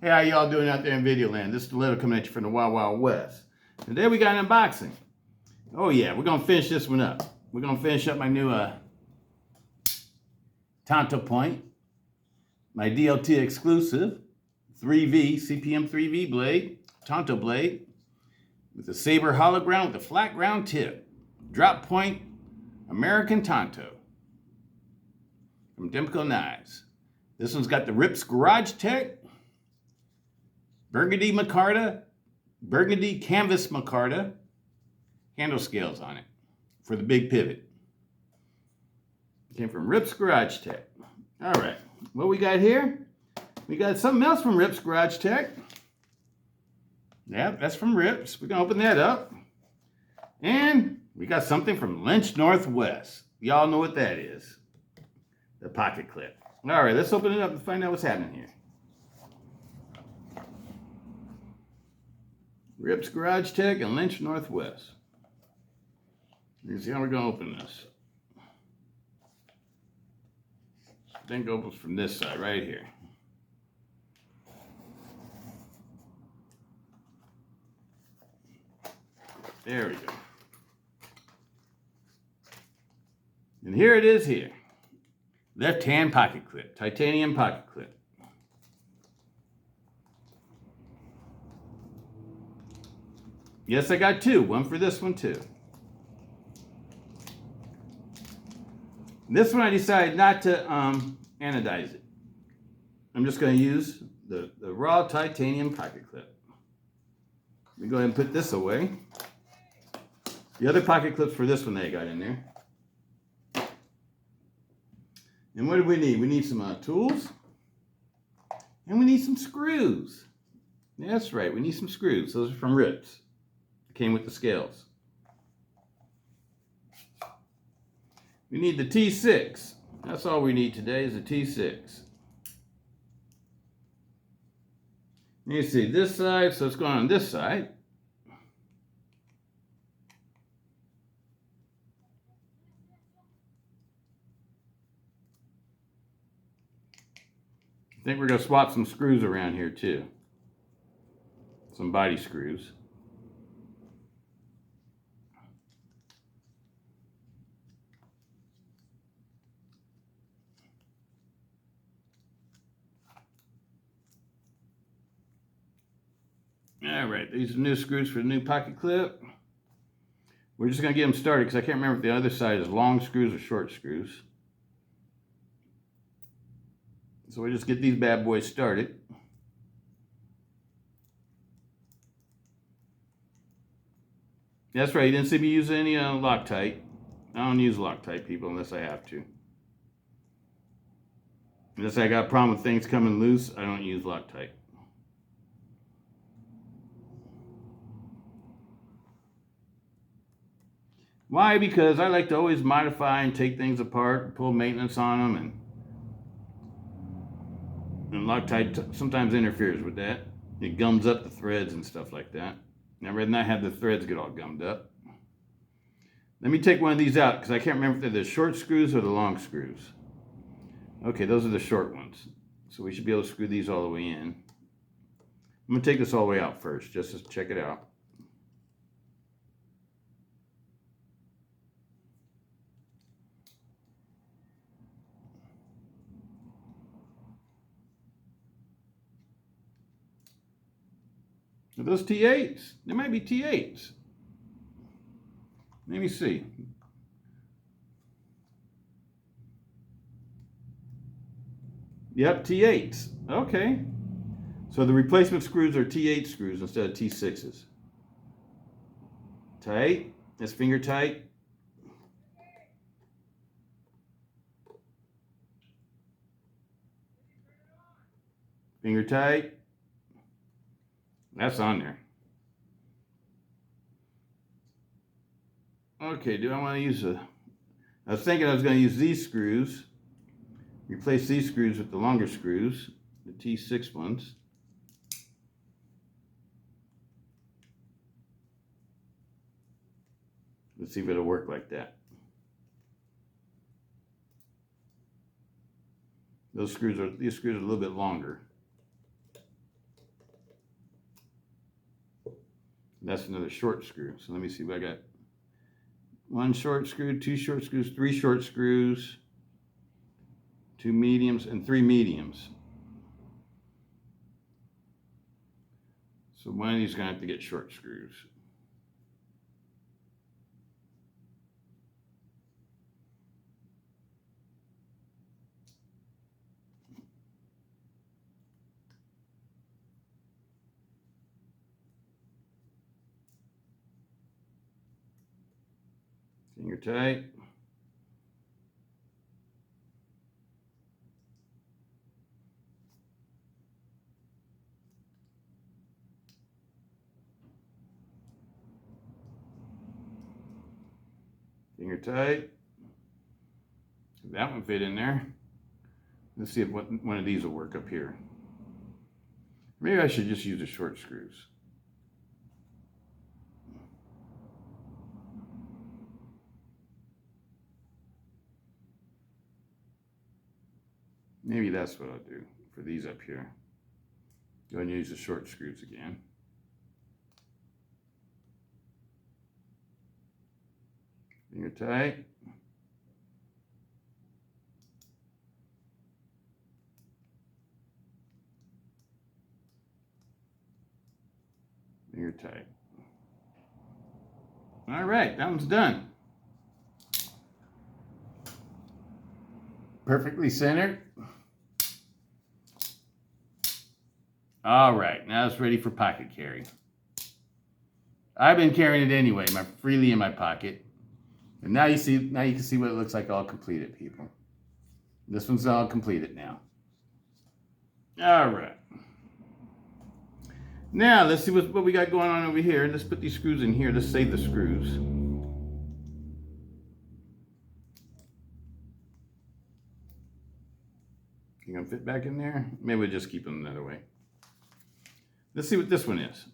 Hey, how y'all doing out there in video land? This is Stiletto coming at you from the Wild Wild West. Today we got an unboxing. Oh yeah, we're gonna finish this one up. We're gonna finish up my new Tanto point, my DLT exclusive 3V, CPM-3V blade, Tanto blade, with a saber hollow ground with a flat ground tip. Drop point, American Tanto from Demko knives. This one's got the Rips Garage Tech, burgundy micarta, burgundy canvas micarta handle scales on it for the big pivot. Came from Rips Garage Tech. All right, what we got here? We got something else from Rips Garage Tech. Yeah, that's from Rips. We're gonna open that up. And we got something from Lynch Northwest. Y'all know what that is. The pocket clip. All right, let's open it up and find out what's happening here. Rips Garage Tech and Lynch Northwest. You see how we're gonna open this. I think it opens from this side right here. There we go. And here it is here. Left-hand pocket clip, titanium pocket clip. Yes, I got two. One for this one too. This one I decided not to anodize it. I'm just going to use the raw titanium pocket clip. Let me go ahead and put this away. The other pocket clips for this one they got in there. And what do we need? We need some tools. And we need some screws. That's right, we need some screws. Those are from Rips. Came with the scales. We need the T6. That's all we need today is a T6. You see this side, so it's going on this side. I think we're going to swap some screws around here too. Some body screws. All right, these are new screws for the new pocket clip. We're just going to get them started because I can't remember if the other side is long screws or short screws. So we just get these bad boys started. That's right, you didn't see me use any Loctite. I don't use Loctite, people, unless I have to. Unless I got a problem with things coming loose, I don't use Loctite. Why? Because I like to always modify and take things apart, and pull maintenance on them, and Loctite sometimes interferes with that. It gums up the threads and stuff like that. I'd rather not have the threads get all gummed up. Let me take one of these out because I can't remember if they're the short screws or the long screws. Okay, those are the short ones. So we should be able to screw these all the way in. I'm going to take this all the way out first just to check it out. Are those T8s? They might be T8s. Let me see. Yep, T8s. Okay. So the replacement screws are T8 screws instead of T6s. Tight. That's finger tight. Finger tight. That's on there. Okay, do I want to use I was thinking I was going to use these screws. Replace these screws with the longer screws, the T6 ones. Let's see if it'll work like that. These screws are a little bit longer. That's another short screw. So let me see what I got. 1 short screw, 2 short screws, 3 short screws, 2 mediums, and 3 mediums. So one of these is going to have to get short screws. Finger tight. Finger tight. That one fit in there. Let's see if one of these will work up here. Maybe I should just use the short screws. Maybe that's what I'll do for these up here. Go ahead and use the short screws again. Finger tight. Finger tight. All right, that one's done. Perfectly centered. All right, now it's ready for pocket carry. I've been carrying it anyway, freely in my pocket. And now you can see what it looks like all completed, people. This one's all completed now. All right. Now let's see what we got going on over here. Let's put these screws in here. Let's save the screws. You gonna fit back in there? Maybe we'll just keep them the other way. Let's see what this one is.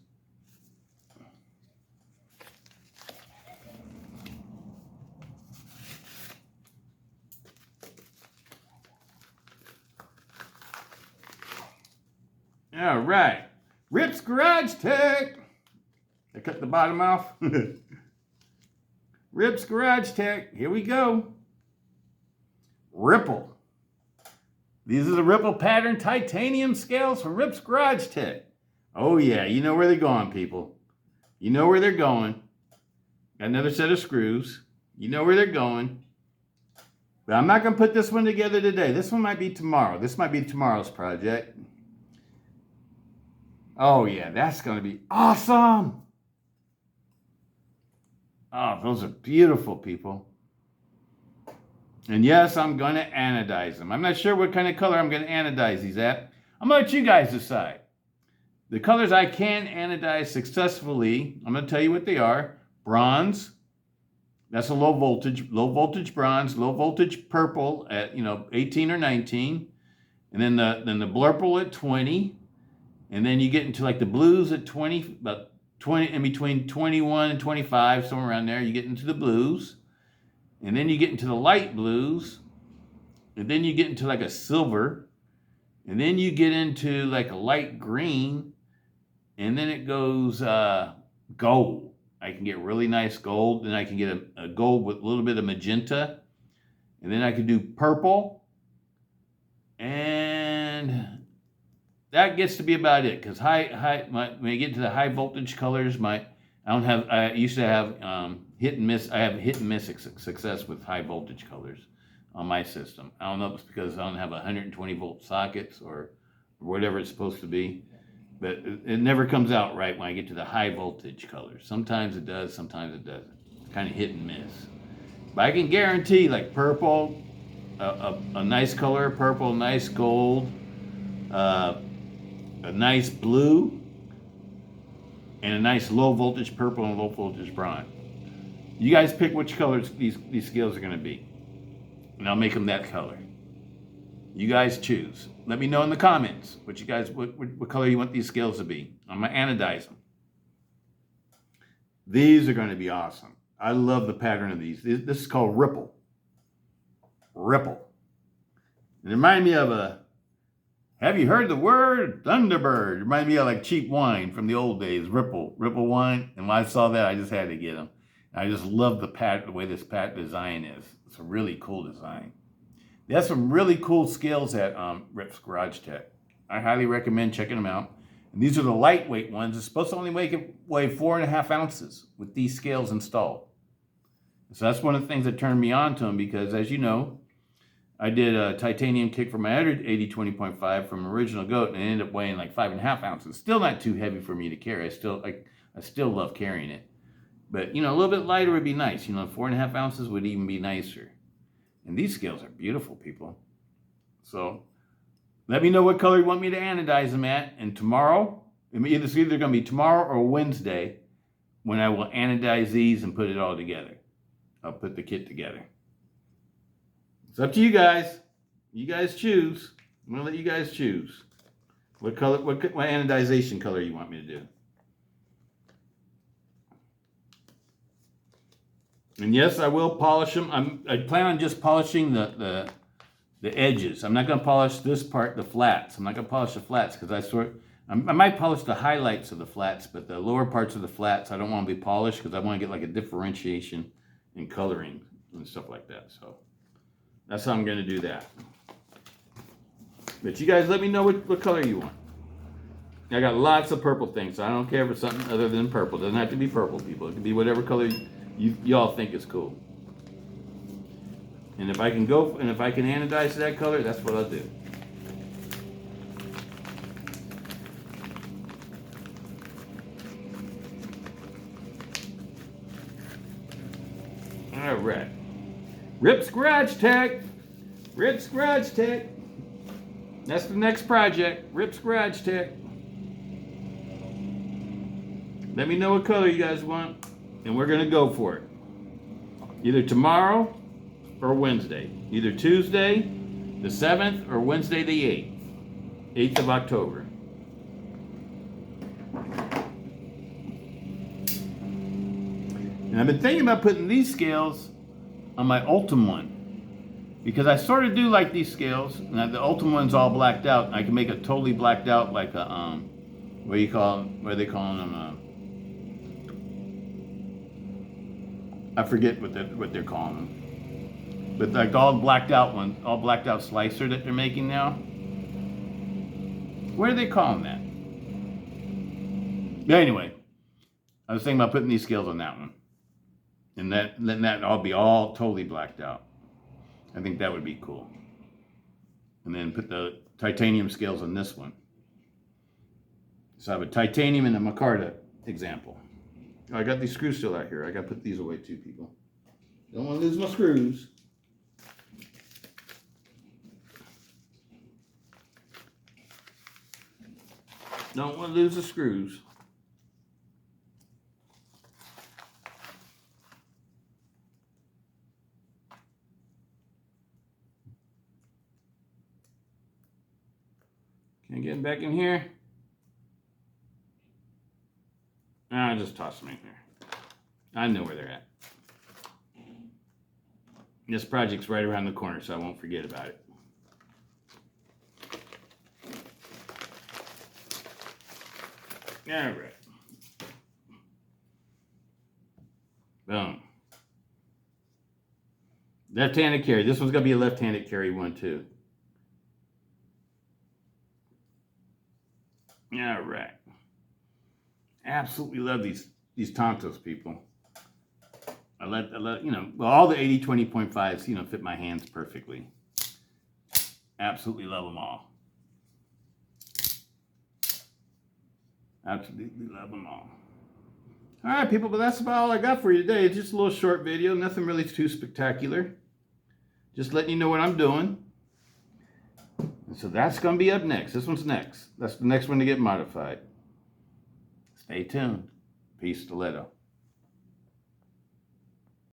All right, Rip's Garage Tech. I cut the bottom off. Rip's Garage Tech, here we go. Ripple. These are the Ripple pattern titanium scales from Rip's Garage Tech. Oh yeah, you know where they're going, people. You know where they're going. Got another set of screws. You know where they're going. But I'm not going to put this one together today. This one might be tomorrow. This might be tomorrow's project. Oh yeah, that's going to be awesome. Oh, those are beautiful, people. And yes, I'm going to anodize them. I'm not sure what kind of color I'm going to anodize these at. I'm going to let you guys decide. The colors I can anodize successfully, I'm going to tell you what they are. Bronze, that's a low voltage bronze, low voltage purple at 18 or 19, and then the blurple at 20, and then you get into like the blues at 20, about 20, in between 21 and 25, somewhere around there. You get into the blues, and then you get into the light blues, and then you get into like a silver, and then you get into like a light green, and then it goes gold. I can get really nice gold, then I can get a gold with a little bit of magenta, and then I can do purple, and that gets to be about it. Because when I get to the high voltage colors, I used to have hit and miss. I have hit and miss success with high voltage colors on my system. I don't know if it's because I don't have 120 volt sockets or whatever it's supposed to be. But it never comes out right when I get to the high voltage colors. Sometimes it does, sometimes it doesn't. Kind of hit and miss. But I can guarantee like purple, a nice color, purple, nice gold, a nice blue, and a nice low voltage purple and low voltage bronze. You guys pick which colors these scales are going to be. And I'll make them that color. You guys choose. Let me know in the comments what color you want these scales to be. I'm going to anodize them. These are going to be awesome. I love the pattern of these. This is called Ripple. Ripple. It reminded me of a Have you heard the word Thunderbird? Remind me of like cheap wine from the old days, Ripple wine. And when I saw that, I just had to get them. I just love the way this design is. It's a really cool design. They have some really cool scales at Rip's Garage Tech. I highly recommend checking them out. And these are the lightweight ones. It's supposed to only weigh 4.5 ounces with these scales installed. So that's one of the things that turned me on to them, because as you know, I did a titanium kick for my other AD20.5 from Original Goat, and it ended up weighing like 5.5 ounces. Still not too heavy for me to carry. I still love carrying it. But, you know, a little bit lighter would be nice. You know, 4.5 ounces would even be nicer. And these scales are beautiful, people. So let me know what color you want me to anodize them at. And tomorrow, it's either going to be tomorrow or Wednesday when I will anodize these and put it all together. I'll put the kit together. It's up to you guys. You guys choose. I'm going to let you guys choose. What color, what anodization color you want me to do. And yes, I will polish them. I plan on just polishing the edges. I'm not going to polish this part, the flats. I'm not going to polish the flats because I might polish the highlights of the flats, but the lower parts of the flats I don't want to be polished because I want to get like a differentiation in coloring and stuff like that. So that's how I'm going to do that. But you guys let me know what color you want. I got lots of purple things, so I don't care for something other than purple. It doesn't have to be purple, people. It can be whatever color y'all think is cool. And if I can anodize that color, that's what I'll do. All right. Rip's Garage Tech. Rip's Garage Tech. That's the next project. Rip's Garage Tech. Let me know what color you guys want, and we're going to go for it. Either tomorrow or Wednesday. Either Tuesday, the 7th, or Wednesday, the 8th. 8th of October. And I've been thinking about putting these scales on my Ultim one, because I sort of do like these scales. And the Ultim one's all blacked out. I can make it totally blacked out, like a what are they calling them? I forget what they're calling them. But like all blacked out slicer that they're making now. What are they calling that? But anyway, I was thinking about putting these scales on that one. And then that all be all totally blacked out. I think that would be cool. And then put the titanium scales on this one. So I have a titanium and a micarta example. Oh, I got these screws still out here. I got to put these away too, people. Don't want to lose my screws. Don't want to lose the screws. Can I get them back in here? I'll just toss them in here. I know where they're at. This project's right around the corner, so I won't forget about it. All right. Boom. Left-handed carry. This one's going to be a left-handed carry one, too. All right. Absolutely love these Tantos, people. I let all the AD20.5s, fit my hands perfectly. Absolutely love them all. Absolutely love them all. All right, people, but that's about all I got for you today. It's just a little short video, nothing really too spectacular. Just letting you know what I'm doing. And so that's going to be up next. This one's next. That's the next one to get modified. Stay tuned. Peace, Stiletto.